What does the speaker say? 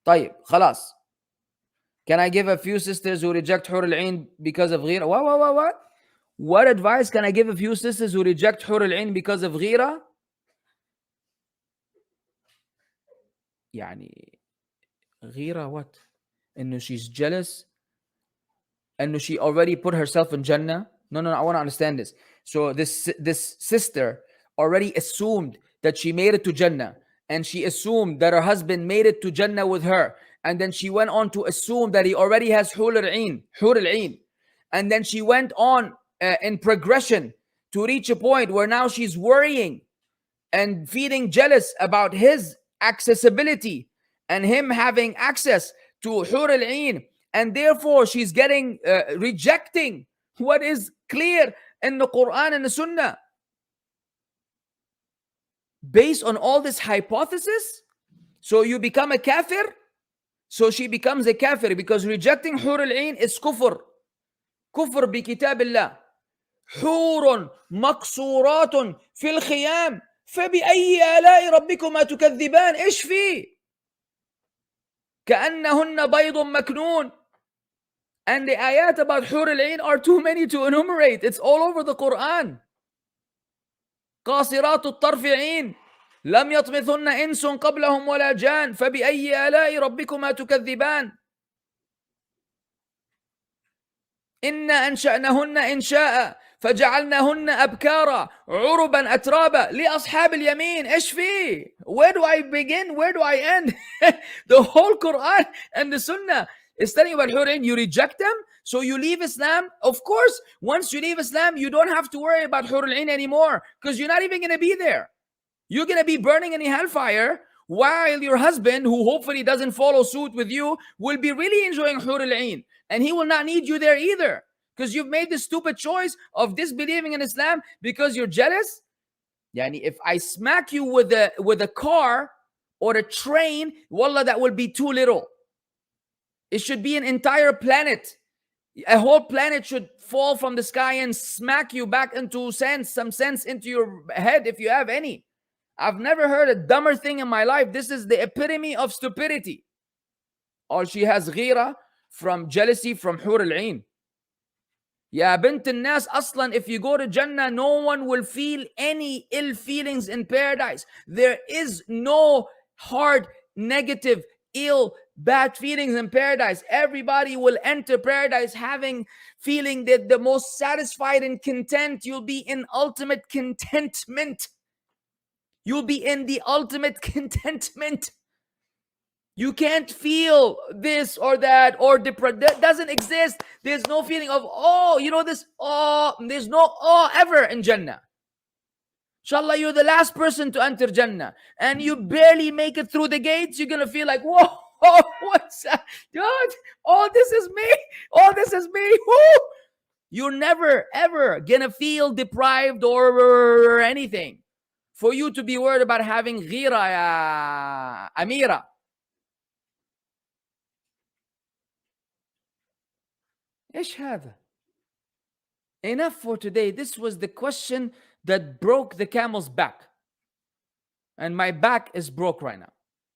طيب خلاص. Can I give a few sisters who reject حور العين because of غيرة? What? What advice can I give a few sisters who reject حور العين because of غيرة? يعني غيرة what? إنه she's jealous, إنه she already put herself in Jannah. No, I want to understand this. So this sister already assumed that she made it to Jannah, and she assumed that her husband made it to Jannah with her, and then she went on to assume that he already has حور العين, and then she went on in progression to reach a point where now she's worrying and feeling jealous about his accessibility and him having access to حور العين, and therefore she's getting rejecting what is clear in the Quran and the Sunnah. Based on all this hypothesis, so you become a kafir. So she becomes a kafir because rejecting حور العين is كفر بكتاب الله. حور مقصورات في الخيام فبأي آلاء ربكما تكذبان. إيش فيه؟ كأنهن بيض مكنون. And the ayat about حور العين are too many to enumerate. It's all over the Quran. قاصرات الطرف عين لم يطمثن إنس قبلهم ولا جان فبأي آلاء ربكما تكذبان. إنا أنشأنهن إنشاء فجعلناهن أبكارا عربا أترابا لأصحاب اليمين. إيش فيه؟ Where do I begin? Where do I end? The whole Quran and the Sunnah is telling you about حور العين. You reject them, so you leave Islam. Of course, once you leave Islam, you don't have to worry about حور العين anymore, because you're not even going to be there. You're going to be burning in the hellfire, while your husband, who hopefully doesn't follow suit with you, will be really enjoying حور العين, and he will not need you there either, because you've made the stupid choice of disbelieving in Islam because you're jealous. Yani, if I smack you with a car or a train, wallah, that will be too little. It should be an entire planet. A whole planet should fall from the sky and smack you back into some sense into your head, if you have any. I've never heard a dumber thing in my life. This is the epitome of stupidity. Or she has غيرة from jealousy from حور العين. Ya bint al-nas, aslan, if you go to Jannah, no one will feel any ill feelings in paradise. There is no hard, negative, ill, bad feelings in paradise. Everybody will enter paradise feeling that the most satisfied and content. You'll be in ultimate contentment. You'll be in the ultimate contentment. You can't feel this or that or depression. That doesn't exist. There's no feeling of this there's no ever in Jannah. Inshallah, you're the last person to enter Jannah and you barely make it through the gates. You're gonna feel like, whoa, what's that? God, this is me. Woo! You're never ever gonna feel deprived or anything for you to be worried about having غيرة يا أميرة. إيش هذا? Enough for today. This was the question that broke the camel's back. And my back is broke right now.